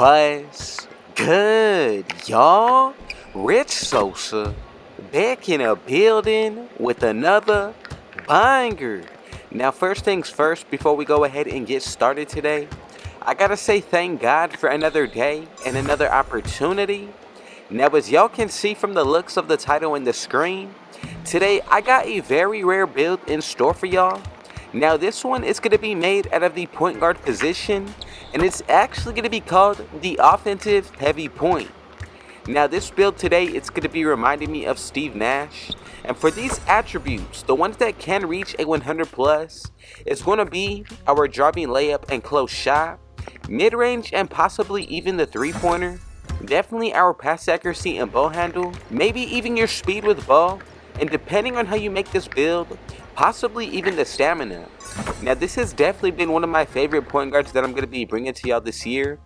What's good, y'all? Rich Sosa back in a building with another banger. Now, first things first, before we go ahead and get started today, I gotta say thank God for another day and another opportunity. Now, as y'all can see from the looks of the title and the screen, today I got a very rare build in store for y'all. Now, this one is going to be made out of the point guard position, and it's actually going to be called the offensive heavy point. Now, this build today, it's going to be reminding me of Steve Nash, and for these attributes, the ones that can reach a 100 plus, is going to be our driving layup and close shot, mid-range, and possibly even the three-pointer, definitely our pass accuracy and ball handle, maybe even your speed with ball, and depending on how you make this build, possibly even the stamina. Now, this has definitely been one of my favorite point guards that I'm going to be bringing to y'all this year.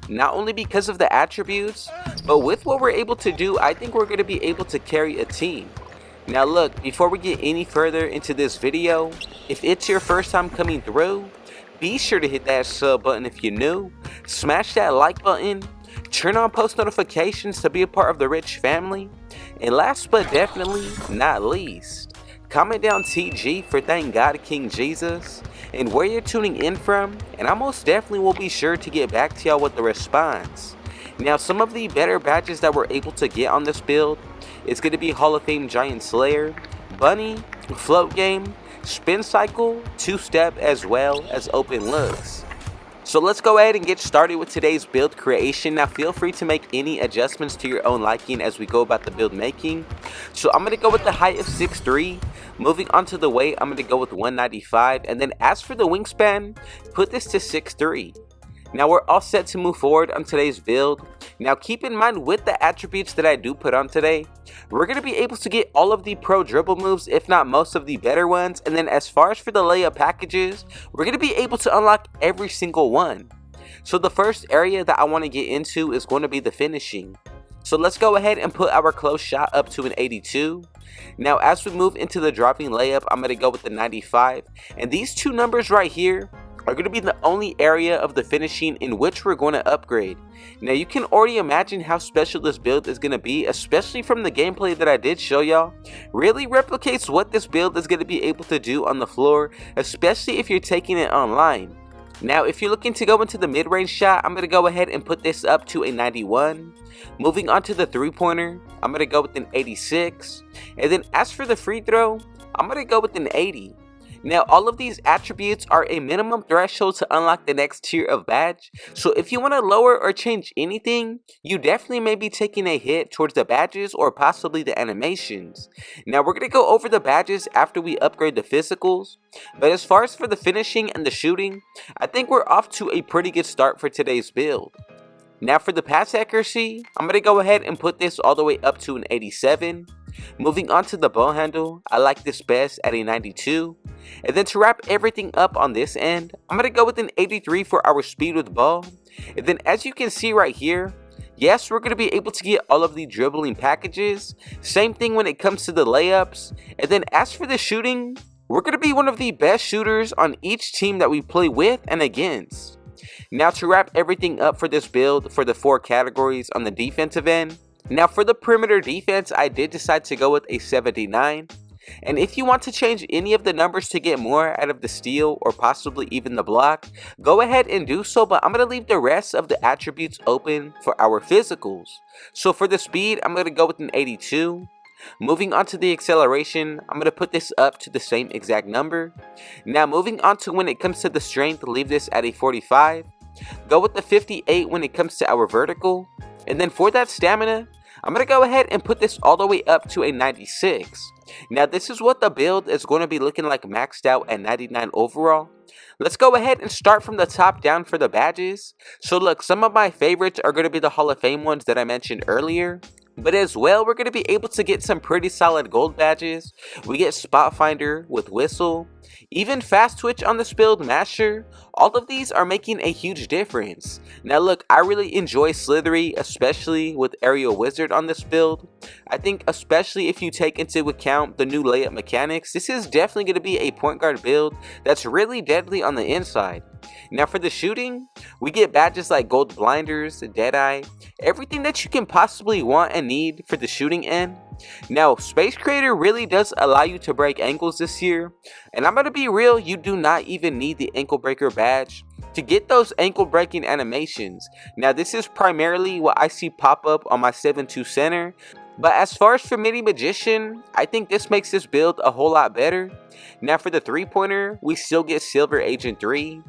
Not only because of the attributes, but with what we're able to do, I think we're going to be able to carry a team. Now look, before we get any further into this video, if it's your first time coming through, be sure to hit that sub button if you're new, smash that like button, turn on post notifications to be a part of the Rich family, and last but definitely not least, comment down TG for Thank God King Jesus and where you're tuning in from, and I most definitely will be sure to get back to y'all with the response. Now, some of the better badges that we're able to get on this build is going to be Hall of Fame Giant Slayer, Bunny, Float Game, Spin Cycle, Two-Step, as well as Open Looks. So let's go ahead and get started with today's build creation. Now, feel free to make any adjustments to your own liking as we go about the build making. So I'm going to go with the height of 6'3". Moving on to the weight, I'm going to go with 195. And then as for the wingspan, put this to 6'3". Now we're all set to move forward on today's build. Now keep in mind, with the attributes that I do put on today, we're going to be able to get all of the pro dribble moves, if not most of the better ones. And then as far as for the layup packages, we're going to be able to unlock every single one. So the first area that I want to get into is going to be the finishing. So let's go ahead and put our close shot up to an 82. Now as we move into the dropping layup, I'm going to go with the 95. And these two numbers right here are going to be the only area of the finishing in which we're going to upgrade. Now you can already imagine how special this build is going to be, especially from the gameplay that I did show y'all. Really replicates what this build is going to be able to do on the floor, especially if you're taking it online. Now if you're looking to go into the mid-range shot, I'm going to go ahead and put this up to a 91. Moving on to the three-pointer, I'm going to go with an 86. And then as for the free throw, I'm going to go with an 80. Now, all of these attributes are a minimum threshold to unlock the next tier of badge. So if you want to lower or change anything, you definitely may be taking a hit towards the badges or possibly the animations. Now, we're going to go over the badges after we upgrade the physicals. But as far as for the finishing and the shooting, I think we're off to a pretty good start for today's build. Now for the pass accuracy, I'm going to go ahead and put this all the way up to an 87. Moving on to the ball handle, I like this best at a 92. And then to wrap everything up on this end, I'm going to go with an 83 for our speed with ball. And then as you can see right here, yes, we're going to be able to get all of the dribbling packages. Same thing when it comes to the layups. And then as for the shooting, we're going to be one of the best shooters on each team that we play with and against. Now to wrap everything up for this build for the 4 categories on the defensive end. Now for the perimeter defense, I did decide to go with a 79. And if you want to change any of the numbers to get more out of the steal or possibly even the block, go ahead and do so, but I'm going to leave the rest of the attributes open for our physicals. So for the speed, I'm going to go with an 82. Moving on to the acceleration, I'm going to put this up to the same exact number. Now moving on to when it comes to the strength, leave this at a 45. Go with the 58 when it comes to our vertical. And then for that stamina, I'm going to go ahead and put this all the way up to a 96. Now this is what the build is going to be looking like maxed out at 99 overall. Let's go ahead and start from the top down for the badges. So look, some of my favorites are going to be the Hall of Fame ones that I mentioned earlier. But as well, we're going to be able to get some pretty solid gold badges. We get Spot Finder with Whistle, even Fast Twitch on this build, Masher. All of these are making a huge difference. Now look, I really enjoy Slithery, especially with Aerial Wizard on this build. I think especially if you take into account the new layup mechanics, this is definitely going to be a point guard build that's really deadly on the inside. Now for the shooting, We get badges like Gold Blinders, Deadeye, everything that you can possibly want and need for the shooting end. Now, Space Creator really does allow you to break ankles this year, and I'm gonna be real, you do not even need the ankle breaker badge to get those ankle breaking animations. Now, this is primarily what I see pop up on my 7-2 center, but as far as for Mini Magician, I think this makes this build a whole lot better. Now for the 3-pointer, we still get Silver Agent 3.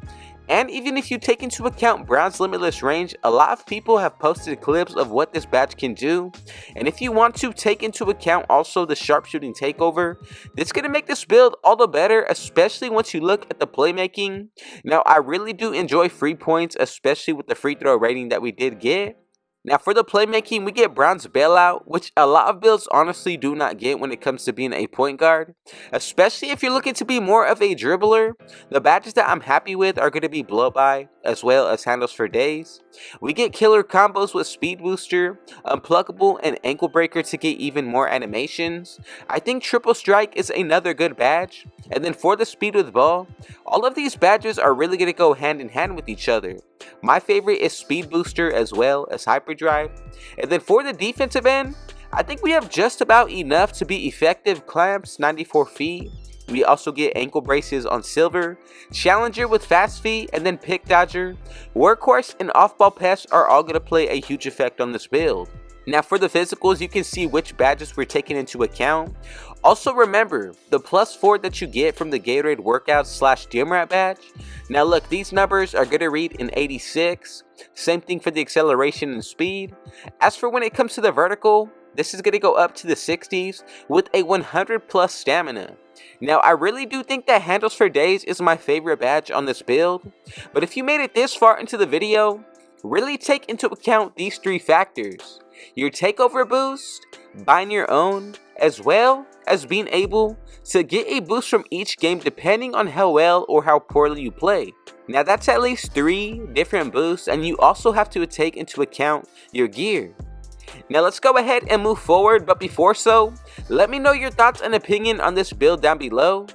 And even if you take into account Brown's limitless range, a lot of people have posted clips of what this badge can do. And if you want to take into account also the sharpshooting takeover, this is going to make this build all the better, especially once you look at the playmaking. Now I really do enjoy free points, especially with the free throw rating that we did get. Now for the playmaking, we get Brown's Bailout, which a lot of builds honestly do not get when it comes to being a point guard. Especially if you're looking to be more of a dribbler, the badges that I'm happy with are going to be Blow By, as well as Handles for Days. We get Killer Combos with Speed Booster, Unpluckable, and Ankle Breaker to get even more animations. I think Triple Strike is another good badge. And then for the Speed with Ball, all of these badges are really going to go hand in hand with each other. My favorite is Speed Booster as well as Hyperdrive. And then for the defensive end, I think we have just about enough to be effective clamps, 94 feet. We also get ankle braces on Silver, Challenger with Fast Feet, and then Pick Dodger. Workhorse and Off-Ball Pass are all going to play a huge effect on this build. Now for the physicals, you can see which badges we're taking into account. Also remember, the +4 that you get from the Gatorade Workout / Gym badge. Now look, these numbers are going to read in 86. Same thing for the acceleration and speed. As for when it comes to the vertical, this is going to go up to the 60s with a 100+ stamina. Now I really do think that Handles for Days is my favorite badge on this build. But if you made it this far into the video, really take into account these 3 factors. Your takeover boost, buying your own, as well as being able to get a boost from each game depending on how well or how poorly you play. Now that's at least 3 different boosts, and you also have to take into account your gear. Now let's go ahead and move forward, but before so, let me know your thoughts and opinion on this build down below.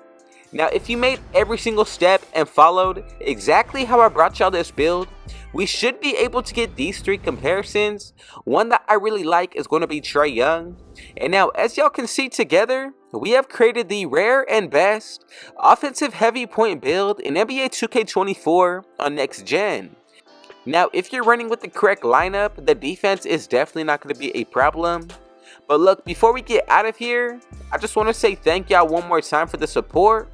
Now if you made every single step and followed exactly how I brought y'all this build, we should be able to get these 3 comparisons. One that I really like is going to be Trae Young. And now as y'all can see together, we have created the rare and best offensive heavy point build in NBA 2K24 on next gen. Now if you're running with the correct lineup, the defense is definitely not going to be a problem. But look, before we get out of here, I just want to say thank y'all one more time for the support.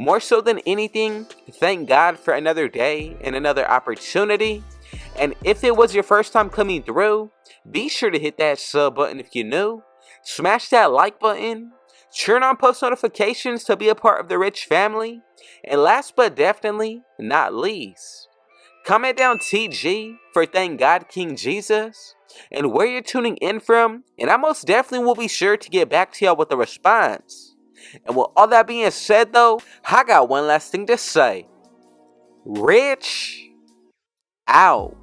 More so than anything, thank God for another day and another opportunity. And if it was your first time coming through, be sure to hit that sub button if you're new. Smash that like button. Turn on post notifications to be a part of the rich family. And last but definitely not least, comment down TG for Thank God King Jesus and where you're tuning in from, and I most definitely will be sure to get back to y'all with a response. And with all that being said though, I got one last thing to say. Rich out.